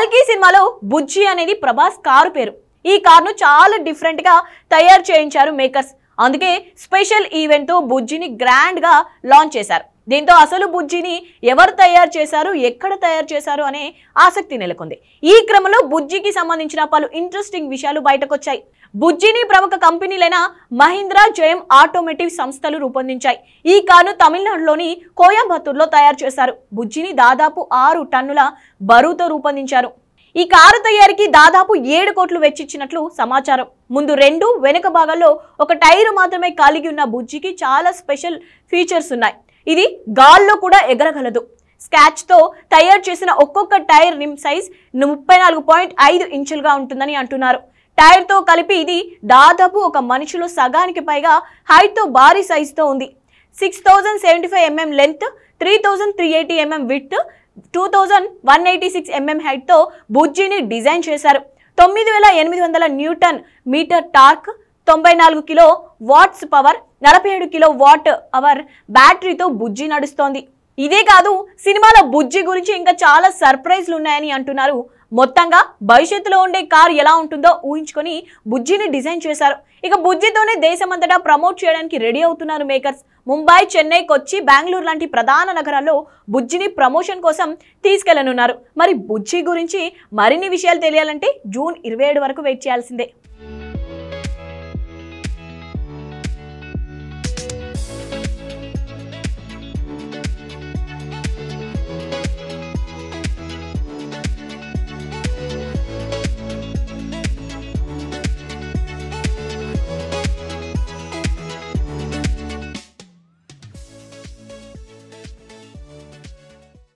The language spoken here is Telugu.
కల్కి సినిమాలో బుజ్జి అనేది ప్రభాస్ కారు పేరు. ఈ కారును చాలా డిఫరెంట్ గా తయారు చేయించారు మేకర్స్. అందుకే స్పెషల్ ఈవెంట్ తో బుజ్జిని గ్రాండ్ గా లాంచ్ చేశారు. దీంతో అసలు బుజ్జిని ఎవరు తయారు చేశారు, ఎక్కడ తయారు చేశారు అనే ఆసక్తి నెలకొంది. ఈ క్రమంలో బుజ్జికి సంబంధించిన పలు ఇంట్రెస్టింగ్ విషయాలు బయటకొచ్చాయి. బుజ్జిని ప్రముఖ కంపెనీలైన మహీంద్రా, జయం ఆటోమేటివ్ సంస్థలు రూపొందించాయి. ఈ కారును తమిళనాడులోని కోయంబత్తూరులో తయారు చేశారు. బుజ్జిని దాదాపు 6 టన్నుల బరువుతో రూపొందించారు. ఈ కారు తయారీకి దాదాపు 7 కోట్లు వెచ్చించినట్లు సమాచారం. ముందు 2, వెనుక భాగాల్లో ఒక టైరు మాత్రమే కలిగి ఉన్న బుజ్జికి చాలా స్పెషల్ ఫీచర్స్ ఉన్నాయి. ఇది గాల్లో కూడా ఎగరగలదు. స్కాచ్ తో తయారు చేసిన ఒక్కొక్క టైర్ రిమ్ సైజ్ 34.5 ఇంచులుగా ఉంటుందని అంటున్నారు. టైర్ తో కలిపి ఇది దాదాపు ఒక మనిషిలో సగానికి పైగా హైట్ తో భారీ సైజ్ తో ఉంది. 6075 mm length, 3380 mm width, 2186 mm height తో బుజ్జిని డిజైన్ చేశారు. 9800 newton metre torque, 94 kilo watts power, 47 kilo watt hour బ్యాటరీతో బుజ్జి నడుస్తోంది. ఇదే కాదు, సినిమాలో బుజ్జి గురించి ఇంకా చాలా సర్ప్రైజ్లు ఉన్నాయని అంటున్నారు. మొత్తంగా భవిష్యత్తులో ఉండే కార్ ఎలా ఉంటుందో ఊహించుకొని బుజ్జిని డిజైన్ చేశారు. ఇక బుజ్జితోనే దేశమంతటా ప్రమోట్ చేయడానికి రెడీ అవుతున్నారు మేకర్స్. ముంబై, చెన్నై, కొచ్చి, బెంగళూరు లాంటి ప్రధాన నగరాల్లో బుజ్జిని ప్రమోషన్ కోసం తీసుకెళ్లనున్నారు. మరి బుజ్జి గురించి మరిన్ని విషయాలు తెలియాలంటే జూన్ 27 వరకు వెయిట్ చేయాల్సిందే.